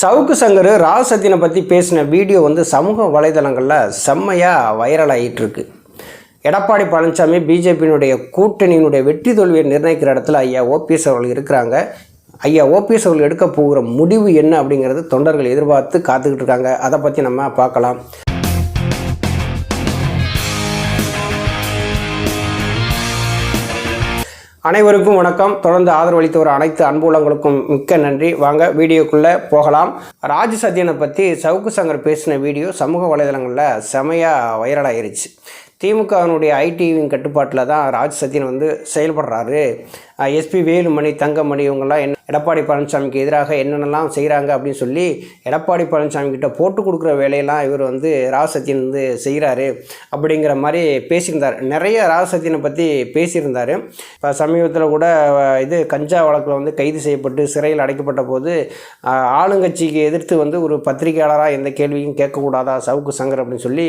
சவுக்கு சங்கர் ராசத்தினை பற்றி பேசின வீடியோ சமூக வலைதளங்களில் செம்மையாக வைரல் ஆகிட்டு இருக்கு. எடப்பாடி பழனிசாமி பிஜேபியினுடைய கூட்டணியினுடைய வெற்றி தோல்வியை நிர்ணயிக்கிற இடத்துல ஐயா ஓபிஎஸ் அவர்கள் இருக்கிறாங்க. ஐயா ஓபிஎஸ் அவர்கள் எடுக்க போகிற முடிவு என்ன அப்படிங்கிறது தொண்டர்கள் எதிர்பார்த்து காத்துக்கிட்டு இருக்காங்க. அதை பற்றி நம்ம பார்க்கலாம். அனைவருக்கும் வணக்கம். தொடர்ந்து ஆதரவளித்து வர அனைத்து அன்புள்ளங்களுக்கும் மிக்க நன்றி. வாங்க வீடியோக்குள்ளே போகலாம். ராஜ் சத்யனை பற்றி சவுக்கு சங்கர் பேசின வீடியோ சமூக வலைதளங்களில் செமையாக வைரலாகிருச்சு. திமுகவினுடைய ஐடிவின் கட்டுப்பாட்டில் தான் ராஜ் சத்யன் செயல்படுறாரு. எஸ்பி வேலுமணி, தங்கமணி இவங்கெல்லாம் எடப்பாடி பழனிசாமிக்கு எதிராக என்னென்னலாம் செய்கிறாங்க அப்படின்னு சொல்லி எடப்பாடி பழனிசாமி கிட்ட போட்டு கொடுக்குற வேலையெல்லாம் இவர் ராஜ் சத்யன் செய்கிறாரு அப்படிங்கிற மாதிரி பேசியிருந்தார். நிறைய ராஜ் சத்யனை பற்றி பேசியிருந்தார். இப்போ சமீபத்தில் கூட கஞ்சா வழக்கில் கைது செய்யப்பட்டு சிறையில் அடைக்கப்பட்ட போது ஆளுங்கட்சிக்கு எதிர்த்து ஒரு பத்திரிகையாளராக எந்த கேள்வியும் கேட்கக்கூடாதா சவுக்கு சங்கர் அப்படின்னு சொல்லி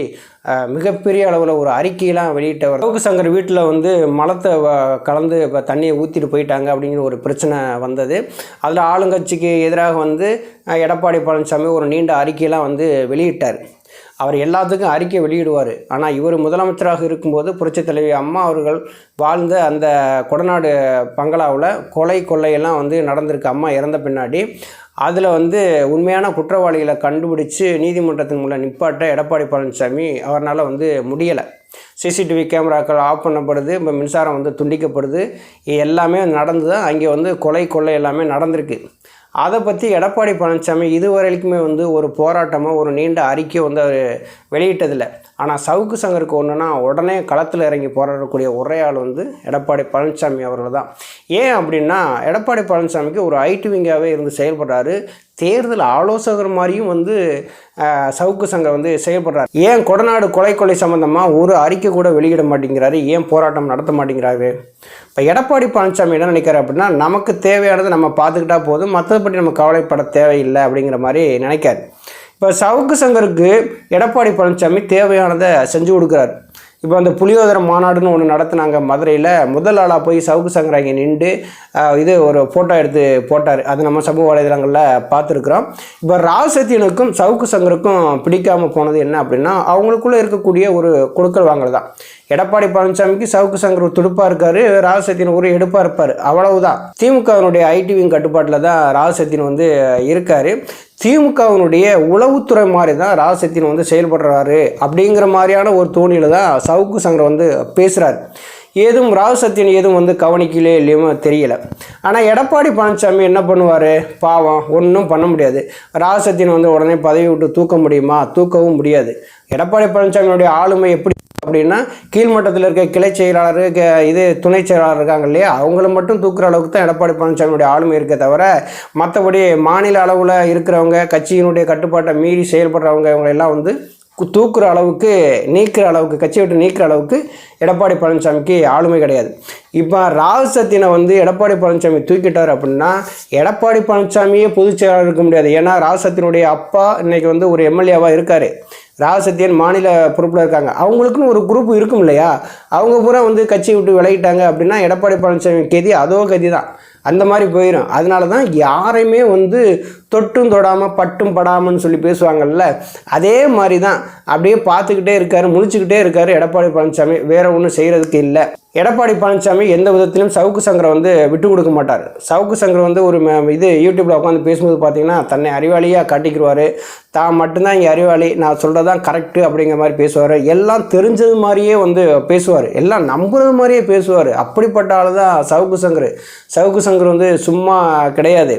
மிகப்பெரிய அளவில் ஒரு அறிக்கையெல்லாம் வெளியிட்டவர். சவுக்கு சங்கர் வீட்டில் மலத்தை கலந்து இப்போ தண்ணியை ஊற்றிட்டு போயிட்டாங்க அப்படிங்கிற ஒரு பிரச்சனை வந்தது. அதில் ஆளுங்கட்சிக்கு எதிராக எடப்பாடி பழனிசாமி ஒரு நீண்ட அறிக்கையெல்லாம் வெளியிட்டார். அவர் எல்லாத்துக்கும் அறிக்கை வெளியிடுவார். ஆனால் இவர் முதலமைச்சராக இருக்கும்போது புரட்சித் தலைவி அம்மா அவர்கள் வாழ்ந்த அந்த கொடநாடு பங்களாவில் கொள்ளையெல்லாம் நடந்திருக்கு. அம்மா இறந்த பின்னாடி அதில் உண்மையான குற்றவாளிகளை கண்டுபிடிச்சு நீதிமன்றத்தின் மூலம் நிப்பாட்ட எடப்பாடி பழனிசாமி அவரால் முடியலை. சிசிடிவி கேமராக்கள் ஆஃப் பண்ணப்படுது, இப்போ மின்சாரம் துண்டிக்கப்படுது. எல்லாமே நடந்து தான் அங்கே கொள்ளை எல்லாமே நடந்திருக்கு. அதை பற்றி எடப்பாடி பழனிசாமி இதுவரைக்குமே ஒரு போராட்டமாக ஒரு நீண்ட அறிக்கை அவர் வெளியிட்டதில்லை. ஆனால் சவுக்கு சங்கருக்கு ஒன்றுனா உடனே களத்தில் இறங்கி போராடக்கூடிய ஒரே ஆள் எடப்பாடி பழனிசாமி அவர்கள் தான். ஏன் அப்படின்னா எடப்பாடி பழனிசாமிக்கு ஒரு ஐடிவிங்காகவே செயல்படுறாரு. தேர்தல் ஆலோசகர் மாதிரியும் சவுக்கு சங்கர் செயல்படுறாரு. ஏன் கொடநாடு கொலை சம்மந்தமாக ஒரு அறிக்கை கூட வெளியிட மாட்டேங்கிறாரு? ஏன் போராட்டம் நடத்த மாட்டேங்கிறாரு? இப்போ எடப்பாடி பழனிசாமி என்ன நினைக்கிறார் அப்படின்னா, நமக்கு தேவையானதை நம்ம பார்த்துக்கிட்டா போதும், மற்றபடி நம்ம கவலைப்பட தேவையில்லை அப்படிங்கிற மாதிரி நினைக்காரு. இப்போ சவுக்கு சங்கருக்கு எடப்பாடி பழனிசாமி தேவையானதை செஞ்சு கொடுக்குறாரு. இப்போ அந்த புளியோதரை மாநாடுன்னு ஒன்று நடத்தினாங்க மதுரையில். முதல் ஆளாக போய் சவுக்கு சங்கர் அங்கே நின்று ஒரு ஃபோட்டோ எடுத்து போட்டார். அது நம்ம சமூக வலைதளங்களில் பார்த்துருக்குறோம். இப்போ ராஜ் சத்யனுக்கும் சவுக்கு சங்கருக்கும் பிடிக்காமல் போனது என்ன அப்படின்னா, அவங்களுக்குள்ளே இருக்கக்கூடிய ஒரு கொடுக்கல் வாங்கல் தான். எடப்பாடி பழனிசாமிக்கு சவுக்கு சங்கர் ஒரு துடுப்பாக இருக்கார், ராஜ் சத்யன் ஒரு எடுப்பாக இருப்பார், அவ்வளவுதான். திமுகவினுடைய ஐடிவின் கட்டுப்பாட்டில் தான் ராஜ் சத்யன் இருக்கார். திமுகவினுடைய உளவுத்துறை மாதிரி தான் ராஜ் சத்யன் செயல்படுறாரு அப்படிங்கிற மாதிரியான ஒரு தோணியில் தான் சவுக்கு சங்கர் பேசுகிறார். ஏதும் ராஜ் சத்யன் ஏதும் கவனிக்கலே இல்லையோ தெரியலை. ஆனால் எடப்பாடி பழனிசாமி என்ன பண்ணுவார்? பாவம், ஒன்றும் பண்ண முடியாது. ராஜ் சத்யன் உடனே பதவி விட்டு தூக்க முடியுமா? தூக்கவும் முடியாது. எடப்பாடி பழனிசாமியுடைய ஆளுமை எப்படி அப்படின்னா, கீழ்மட்டத்தில் இருக்க கிளை செயலாளர் துணை செயலாளர் இருக்காங்க இல்லையா, அவங்கள மட்டும் தூக்குற அளவுக்கு தான் எடப்பாடி பழனிசாமியுடைய ஆளுமை இருக்க தவிர, மற்றபடி மாநில அளவில் இருக்கிறவங்க, கட்சியினுடைய கட்டுப்பாட்டை மீறி செயல்படுறவங்க இவங்களெல்லாம் தூக்குற அளவுக்கு, நீக்கிற அளவுக்கு, கட்சியை விட்டு நீக்கிற அளவுக்கு எடப்பாடி பழனிசாமிக்கு ஆளுமை கிடையாது. இப்போ ராஜ் சத்யனை எடப்பாடி பழனிசாமி தூக்கிட்டார் அப்படின்னா, எடப்பாடி பழனிசாமியே பொதுச் செயலாளர் இருக்க முடியாது. ஏன்னா ராஜ் சத்யனுடைய அப்பா இன்னைக்கு ஒரு எம்எல்ஏவாக இருக்கார். ராஜ் சத்யன் மாநில பொறுப்பில் இருக்காங்க. அவங்களுக்குன்னு ஒரு குரூப் இருக்கும் இல்லையா, அவங்க பூரா கட்சியை விட்டு விலகிட்டாங்க அப்படின்னா எடப்பாடி பழனிசாமி கதி அதோ கதி தான், அந்த மாதிரி போயிடும். அதனால தான் யாரையுமே தொட்டும் தொடாமல் பட்டும் படாமன்னு சொல்லி பேசுவாங்கல்ல, அதே மாதிரி தான் அப்படியே பார்த்துக்கிட்டே இருக்காரு, முழிச்சுக்கிட்டே இருக்காரு எடப்பாடி பழனிசாமி. வேற ஒன்றும் செய்கிறதுக்கு இல்லை. எடப்பாடி பழனிசாமி எந்த விதத்திலும் சவுக்கு சங்கரை விட்டு கொடுக்க மாட்டார். சவுக்கு சங்கர் ஒரு யூடியூப்பில் உட்காந்து பேசும்போது பார்த்தீங்கன்னா தன்னை அறிவாளியாக காட்டிக்கிடுவார். தான் மட்டும்தான் இங்கே அறிவாளி, நான் சொல்கிறதான் கரெக்டு அப்படிங்கிற மாதிரி பேசுவார். எல்லாம் தெரிஞ்சது மாதிரியே பேசுவார், எல்லாம் நம்புறது மாதிரியே பேசுவார். அப்படிப்பட்ட ஆள் தான் சவுக்கு சங்கர். சவுக்கு சங்கர் சும்மா கிடையாது.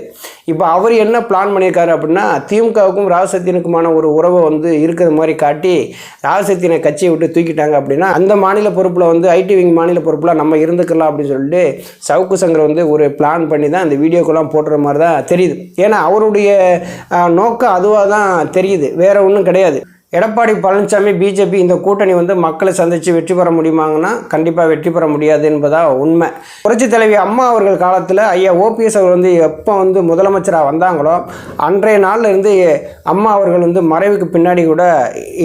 இப்போ அவர் என்ன பிளான் பண்ணியிருக்காரு அப்படின்னா, திமுகவுக்கும் ராஜ் சத்யனுக்குமான ஒரு உறவை இருக்கிற மாதிரி காட்டி ராஜ் சத்யனை கட்சியை விட்டு தூக்கிட்டாங்க அப்படின்னா, அந்த மாநில பொறுப்பில் ஐடிவிங் மாநில பொறுப்பில் நம்ம இருந்துக்கலாம் அப்படின்னு சொல்லிட்டு சவுக்கு சங்கர் ஒரு பிளான் பண்ணி தான் இந்த வீடியோக்கெல்லாம் போடுற மாதிரி தான் தெரியுது. ஏன்னா அவருடைய நோக்கம் அதுவாக தான் தெரியுது, வேற ஒன்றும் கிடையாது. எடப்பாடி பழனிசாமி பிஜேபி இந்த கூட்டணி வந்து மக்களை சந்தித்து வெற்றி பெற முடியுமாங்கன்னா கண்டிப்பாக வெற்றி பெற முடியாது என்பதாக உண்மை. புரட்சித் தலைவி அம்மா அவர்கள் காலத்தில் ஐயா ஓபிஎஸ் அவர் வந்து எப்போ வந்து முதலமைச்சராக வந்தாங்களோ அன்றைய நாளில் இருந்து அம்மா அவர்கள் வந்து மறைவுக்கு பின்னாடி கூட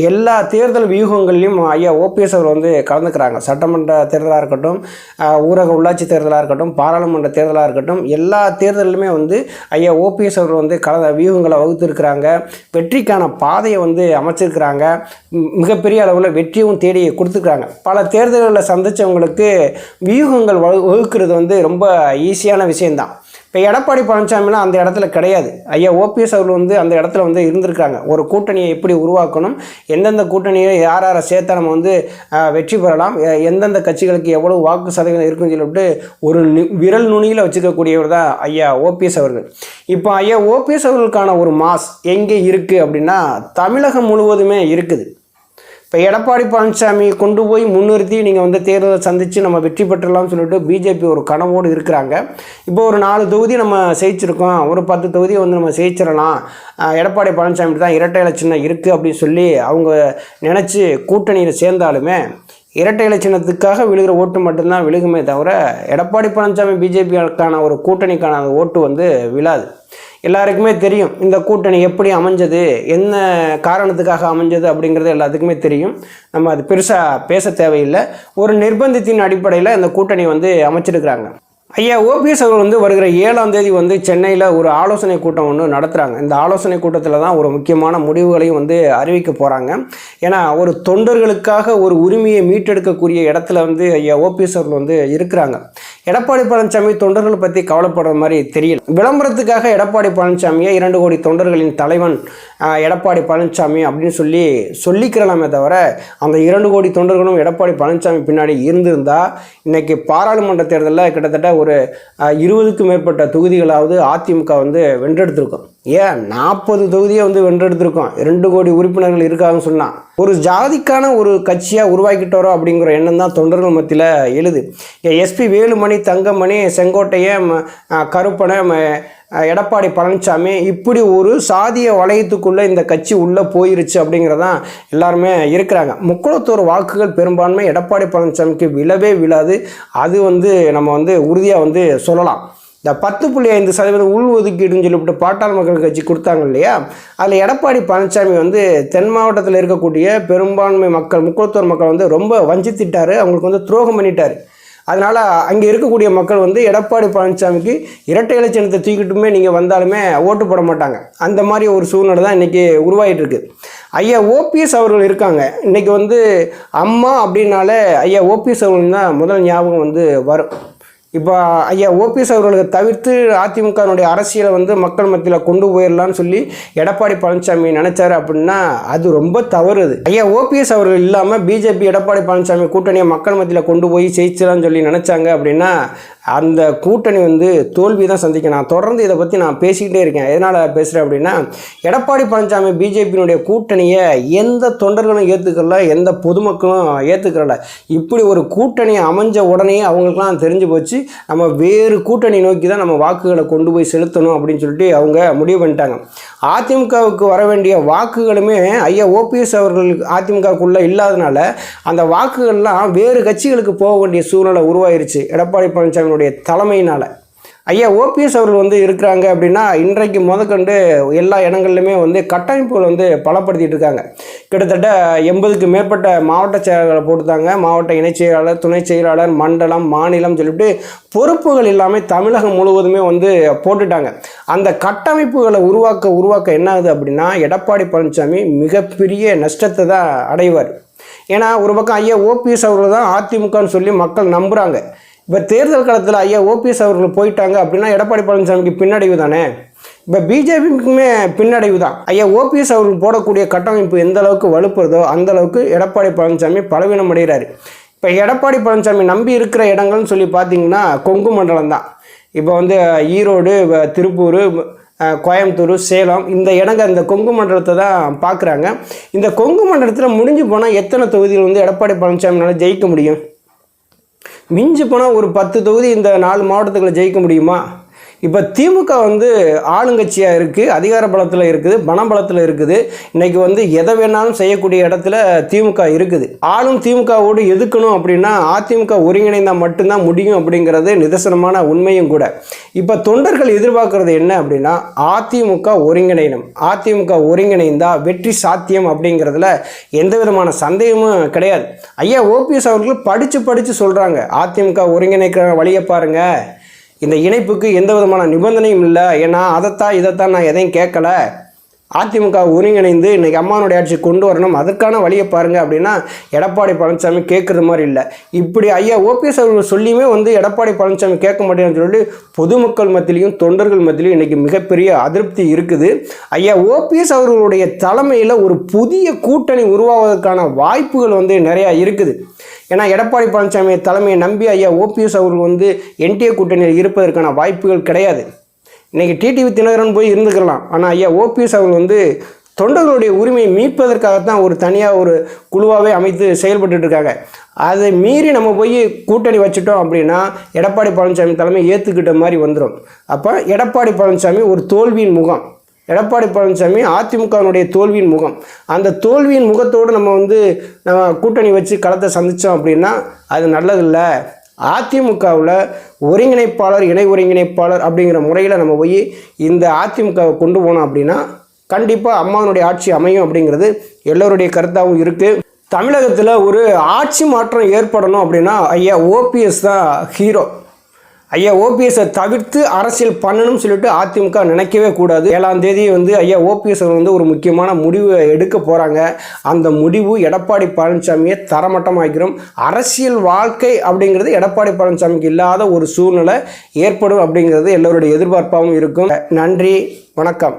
எல்லா தேர்தல் வியூகங்கள்லையும் ஐயா ஓபிஎஸ் அவர் வந்து கலந்துக்கிறாங்க. சட்டமன்ற தேர்தலாக இருக்கட்டும், ஊரக உள்ளாட்சி தேர்தலாக இருக்கட்டும், பாராளுமன்ற தேர்தலாக இருக்கட்டும், எல்லா தேர்தலுமே வந்து ஐயா ஓபிஎஸ் அவர் வந்து வியூகங்களை வகுத்திருக்கிறாங்க. வெற்றிக்கான பாதையை வந்து அமைச்சிருக்கிறாங்க. மிகப்பெரிய அளவில் வெற்றியும் தேடி கொடுத்துருக்காங்க. பல தேர்தல்களில் சந்தித்தவங்களுக்கு வியூகங்கள் வகுக்கிறது வந்து ரொம்ப ஈஸியான விஷயந்தான். இப்போ எடப்பாடி பழனிசாமிலாம் அந்த இடத்துல கிடையாது. ஐயா ஓபிஎஸ் அவர்கள் வந்து அந்த இடத்துல வந்து இருந்திருக்காங்க. ஒரு கூட்டணியை எப்படி உருவாக்கணும், எந்தெந்த கூட்டணியை யார் யாரை சேர்த்தா நம்ம வந்து வெற்றி பெறலாம், எந்தெந்த கட்சிகளுக்கு எவ்வளோ வாக்கு சதவீதம் இருக்குன்னு சொல்லிவிட்டு ஒரு விரல் நுனியில் வச்சுக்கக்கூடியவர் தான் ஐயா ஓபிஎஸ் அவர்கள். இப்போ ஐயா ஓபிஎஸ் அவர்களுக்கான ஒரு மாஸ் எங்கே இருக்குது அப்படின்னா தமிழகம் முழுவதுமே இருக்குது. இப்போ எடப்பாடி பழனிசாமி கொண்டு போய் முன்னிறுத்தி நீங்கள் வந்து தேர்தலை சந்தித்து நம்ம வெற்றி பெற்றலாம்னு சொல்லிட்டு பிஜேபி ஒரு கனவோடு இருக்கிறாங்க. இப்போ ஒரு 4 தொகுதி நம்ம ஜெயிச்சிருக்கோம், ஒரு 10 தொகுதியை வந்து நம்ம ஜெயிச்சிடலாம், எடப்பாடி பழனிசாமி தான் இரட்டை இலை சின்னம் இருக்குது அப்படின்னு சொல்லி அவங்க நினச்சி கூட்டணியில் சேர்ந்தாலுமே இரட்டை இலை சின்னத்துக்காக விழுகிற ஓட்டு மட்டும்தான் விழுகுமே தவிர எடப்பாடி பழனிசாமி பிஜேபிக்கான ஒரு கூட்டணிக்கான ஓட்டு வந்து விழாது. எல்லாருக்குமே தெரியும் இந்த கூட்டணி எப்படி அமைஞ்சது, என்ன காரணத்துக்காக அமைஞ்சது அப்படிங்கிறது எல்லாத்துக்குமே தெரியும். நம்ம அது பெருசாக பேச தேவையில்லை. ஒரு நிர்பந்தத்தின் அடிப்படையில் இந்த கூட்டணி வந்து அமைச்சிருக்கிறாங்க. ஐயா ஓபிஎஸ் அவர் வந்து வருகிற 7ஆம் தேதி வந்து சென்னையில் ஒரு ஆலோசனை கூட்டம் ஒன்று நடத்துகிறாங்க. இந்த ஆலோசனை கூட்டத்தில் தான் ஒரு முக்கியமான முடிவுகளையும் வந்து அறிவிக்க போகிறாங்க. ஏன்னா ஒரு தொண்டர்களுக்காக ஒரு உரிமையை மீட்டெடுக்கக்கூடிய இடத்துல வந்து ஐயா ஓபிஎஸ் அவர்கள் வந்து இருக்கிறாங்க. எடப்பாடி பழனிசாமி தொண்டர்களை பற்றி கவலைப்படுற மாதிரி தெரியல. விளம்பரத்துக்காக எடப்பாடி பழனிசாமியை 2 கோடி தொண்டர்களின் தலைவன் எடப்பாடி பழனிசாமி அப்படின்னு சொல்லிக்கிறலாமே தவிர அந்த 2 கோடி தொண்டர்களும் எடப்பாடி பழனிசாமி பின்னாடி இருந்திருந்தால் இன்றைக்கி பாராளுமன்ற தேர்தலில் கிட்டத்தட்ட ஒரு 20க்கும் மேற்பட்ட தொகுதிகளாவது அதிமுக வந்து வென்றெடுத்திருக்கும். ஏன் 40 தொகுதியை வந்து வென்றெடுத்திருக்கோம். 2 கோடி உறுப்பினர்கள் இருக்காங்கன்னு சொன்னால் ஒரு ஜாதிக்கான ஒரு கட்சியாக உருவாக்கிட்டோரோ அப்படிங்கிற எண்ணம் தான் தொண்டர்கள் மத்தியில் எழுது. எஸ்பி வேலுமணி, தங்கமணி, செங்கோட்டையன், கருப்பணன், எடப்பாடி பழனிசாமி இப்படி ஒரு சாதிய வளையத்துக்குள்ளே இந்த கட்சி உள்ளே போயிருச்சு அப்படிங்கிறதான் எல்லாருமே இருக்கிறாங்க. முக்குளத்தோர் வாக்குகள் பெரும்பான்மை எடப்பாடி பழனிசாமிக்கு விழவே விழாது. அது வந்து நம்ம வந்து உறுதியாக வந்து சொல்லலாம். இந்த 10.5% உள் ஒதுக்கீடுன்னு சொல்லிவிட்டு பாட்டாளி மக்கள் கட்சி கொடுத்தாங்க இல்லையா, அதில் எடப்பாடி பழனிசாமி வந்து தென் மாவட்டத்தில் இருக்கக்கூடிய பெரும்பான்மை மக்கள், முக்குளத்தோர் மக்கள் வந்து ரொம்ப வஞ்சித்திட்டார், அவங்களுக்கு வந்து துரோகம் பண்ணிட்டார். அதனால் அங்கே இருக்கக்கூடிய மக்கள் வந்து எடப்பாடி பழனிசாமிக்கு இரட்டை இலை சின்னத்தை தூக்கிட்டுமே நீங்கள் வந்தாலுமே ஓட்டு போட மாட்டாங்க. அந்த மாதிரி ஒரு சூழ்நிலை தான் இன்றைக்கி உருவாகிட்டு இருக்கு. ஐயா ஓபிஎஸ் அவர்கள் இருக்காங்க. இன்றைக்கி வந்து அம்மா அப்படின்னாலே ஐயா ஓபிஎஸ் அவர்கள் தான் முதல் ஞாபகம் வந்து வரும். இப்போ ஐயா ஓபிஎஸ் அவர்களுக்கு தவிர்த்து அதிமுகனுடைய அரசியலை வந்து மக்கள் மத்தியில் கொண்டு போயிடலான்னு சொல்லி எடப்பாடி பழனிசாமி நினைச்சாரு அப்படின்னா அது ரொம்ப தவறு. ஐயா ஓபிஎஸ் அவர்கள் இல்லாமல் பிஜேபி எடப்பாடி பழனிசாமி கூட்டணியை மக்கள் மத்தியில் கொண்டு போய் ஜெயிச்சிடலான்னு சொல்லி நினச்சாங்க அப்படின்னா அந்த கூட்டணி வந்து தோல்வி தான் சந்திக்க. நான் தொடர்ந்து இதை பற்றி நான் பேசிக்கிட்டே இருக்கேன். எதனால் பேசுகிறேன் அப்படின்னா எடப்பாடி பழனிசாமி பிஜேபியினுடைய கூட்டணியை எந்த தொண்டர்களும் ஏற்றுக்கல, எந்த பொதுமக்களும் ஏற்றுக்கிறல. இப்படி ஒரு கூட்டணி அமைஞ்ச உடனே அவங்களுக்குலாம் தெரிஞ்சு போச்சு, நம்ம வேறு கூட்டணி நோக்கி தான் நம்ம வாக்குகளை கொண்டு போய் செலுத்தணும் அப்படின்னு சொல்லிட்டு அவங்க முடிவு பண்ணிட்டாங்க. அதிமுகவுக்கு வர வேண்டிய வாக்குகளுமே ஐயா ஓபிஎஸ் அவர்கள் அதிமுகவுக்குள்ளே இல்லாதனால அந்த வாக்குகள்லாம் வேறு கட்சிகளுக்கு போக வேண்டிய சூழ்நிலை உருவாயிருச்சு எடப்பாடி பழனிசாமியுடைய தலைமையினால். ஐயா ஓபிஎஸ் அவர்கள் வந்து இருக்கிறாங்க அப்படின்னா இன்றைக்கு முதற்கொண்டு எல்லா இடங்கள்லையுமே வந்து கட்டமைப்புகள் வந்து பலப்படுத்திட்டு இருக்காங்க. கிட்டத்தட்ட 80க்கு மேற்பட்ட மாவட்ட செயலாளர்களை போட்டுத்தாங்க. மாவட்ட இணைச் செயலாளர், துணை செயலாளர், மண்டலம், மாநிலம் சொல்லிட்டு பொறுப்புகள் எல்லாமே தமிழகம் முழுவதுமே வந்து போட்டுட்டாங்க. அந்த கட்டமைப்புகளை உருவாக்க என்ன ஆகுது அப்படின்னா எடப்பாடி பழனிசாமி மிகப்பெரிய நஷ்டத்தை தான் அடைவார். ஏன்னா ஒரு பக்கம் ஐயா ஓபிஎஸ் அவர்கள் தான் அதிமுகன்னு சொல்லி மக்கள் நம்புகிறாங்க. இப்போ தேர்தல் காலத்தில் ஐயா ஓபிஎஸ் அவர்கள் போயிட்டாங்க அப்படின்னா எடப்பாடி பழனிசாமிக்கு பின்னடைவு தானே. இப்போ பிஜேபிக்குமே பின்னடைவு தான். ஐயா ஓபிஎஸ் அவர்கள் போடக்கூடிய கட்டமைப்பு எந்த அளவுக்கு வலுப்புறதோ அந்த அளவுக்கு எடப்பாடி பழனிசாமி பலவீனம் அடைகிறார். இப்போ எடப்பாடி பழனிசாமி நம்பி இருக்கிற இடங்கள்னு சொல்லி பார்த்தீங்கன்னா கொங்கு மண்டலம் தான். இப்போ வந்து ஈரோடு, திருப்பூர், கோயம்புத்தூர், சேலம் இந்த இடங்கள் இந்த கொங்கு மண்டலத்தை தான் பார்க்குறாங்க. இந்த கொங்கு மண்டலத்தில் முடிஞ்சு போனால் எத்தனை தொகுதிகள் வந்து எடப்பாடி பழனிசாமினால் ஜெயிக்க முடியும்? மிஞ்சி போனால் ஒரு 10 தொகுதி இந்த 4 மாவட்டத்துக்குள்ள ஜெயிக்க முடியுமா? இப்போ திமுக வந்து ஆளுங்கட்சியாக இருக்குது, அதிகார பலத்தில் இருக்குது, பணபலத்தில் இருக்குது. இன்றைக்கி வந்து எதை வேணாலும் செய்யக்கூடிய இடத்துல திமுக இருக்குது. ஆளும் திமுகவோடு எதுக்கணும் அப்படின்னா அதிமுக ஒருங்கிணைந்தால் மட்டும்தான் முடியும் அப்படிங்கிறது நிதர்சனமான உண்மையும் கூட. இப்போ தொண்டர்கள் எதிர்பார்க்கறது என்ன அப்படின்னா அதிமுக ஒருங்கிணைணும், அதிமுக ஒருங்கிணைந்தால் வெற்றி சாத்தியம் அப்படிங்கிறதுல எந்த விதமான சந்தேகமும் கிடையாது. ஐயா ஓபிஎஸ் அவர்கள் படித்து சொல்கிறாங்க, அதிமுக ஒருங்கிணைக்கிற வழியை பாருங்கள், இந்த இணைப்புக்கு எந்த விதமான நிபந்தனையும் இல்லை, ஏன்னா இதைத்தான் நான் எதையும் கேட்கல, அதிமுக ஒருங்கிணைந்து இன்றைக்கி அம்மானுடைய ஆட்சி கொண்டு வரணும், அதற்கான வழியை பாருங்கள் அப்படின்னா எடப்பாடி பழனிசாமி கேட்குறது மாதிரி இல்லை. இப்படி ஐயா ஓபிஎஸ் அவர்கள் சொல்லியுமே வந்து எடப்பாடி பழனிசாமி கேட்க மாட்டேன்னு சொல்லி பொதுமக்கள் மத்தியிலையும் தொண்டர்கள் மத்தியிலையும் இன்றைக்கி மிகப்பெரிய அதிருப்தி இருக்குது. ஐயா ஓபிஎஸ் அவர்களுடைய தலைமையில் ஒரு புதிய கூட்டணி உருவாவதற்கான வாய்ப்புகள் வந்து நிறையா இருக்குது. ஏன்னா எடப்பாடி பழனிசாமி தலைமையை நம்பி ஐயா ஓபிஎஸ் அவர்கள் வந்து என்டிஏ கூட்டணியில் இருப்பதற்கான வாய்ப்புகள் கிடையாது. இன்றைக்கி டிடிவி தினகரன் போய் இருந்துக்கலாம், ஆனால் ஐயா ஓபிஎஸ் அவர்கள் வந்து தொண்டர்களுடைய உரிமையை மீட்பதற்காகத்தான் ஒரு தனியாக ஒரு குழுவாகவே அமைத்து செயல்பட்டு இருக்காங்க. அதை மீறி நம்ம போய் கூட்டணி வச்சுட்டோம் அப்படின்னா எடப்பாடி பழனிசாமி தலைமை ஏற்றுக்கிட்ட மாதிரி வந்துடும். அப்போ எடப்பாடி பழனிசாமி ஒரு தோல்வியின் முகம், எடப்பாடி பழனிசாமி அதிமுகவினுடைய தோல்வியின் முகம். அந்த தோல்வியின் முகத்தோடு நம்ம கூட்டணி வச்சு களத்தை சந்தித்தோம் அப்படின்னா அது நல்லதில்லை. அதிமுகவில் ஒருங்கிணைப்பாளர் இணை ஒருங்கிணைப்பாளர் அப்படிங்கிற முறையில் நம்ம போய் இந்த அதிமுகவை கொண்டு போனோம் அப்படின்னா கண்டிப்பாக அம்மானுடைய ஆட்சி அமையும் அப்படிங்கிறது எல்லோருடைய கருத்தாகவும் இருக்குது. தமிழகத்தில் ஒரு ஆட்சி மாற்றம் ஏற்படணும் அப்படின்னா ஐயா ஓபிஎஸ் தான் ஹீரோ. ஐயா ஓபிஎஸை தவிர்த்து அரசியல் பண்ணணும்னு சொல்லிட்டு அதிமுக நினைக்கவே கூடாது. 7ஆம் தேதி வந்து ஐயா ஓபிஎஸ் வந்து ஒரு முக்கியமான முடிவு எடுக்க போகிறாங்க. அந்த முடிவு எடப்பாடி பழனிசாமியை தரமட்டமாக்கிறோம். அரசியல் வாழ்க்கை அப்படிங்கிறது எடப்பாடி பழனிசாமிக்கு இல்லாத ஒரு சூழ்நிலை ஏற்படும் அப்படிங்கிறது எல்லோருடைய எதிர்பார்ப்பாகவும் இருக்கும். நன்றி, வணக்கம்.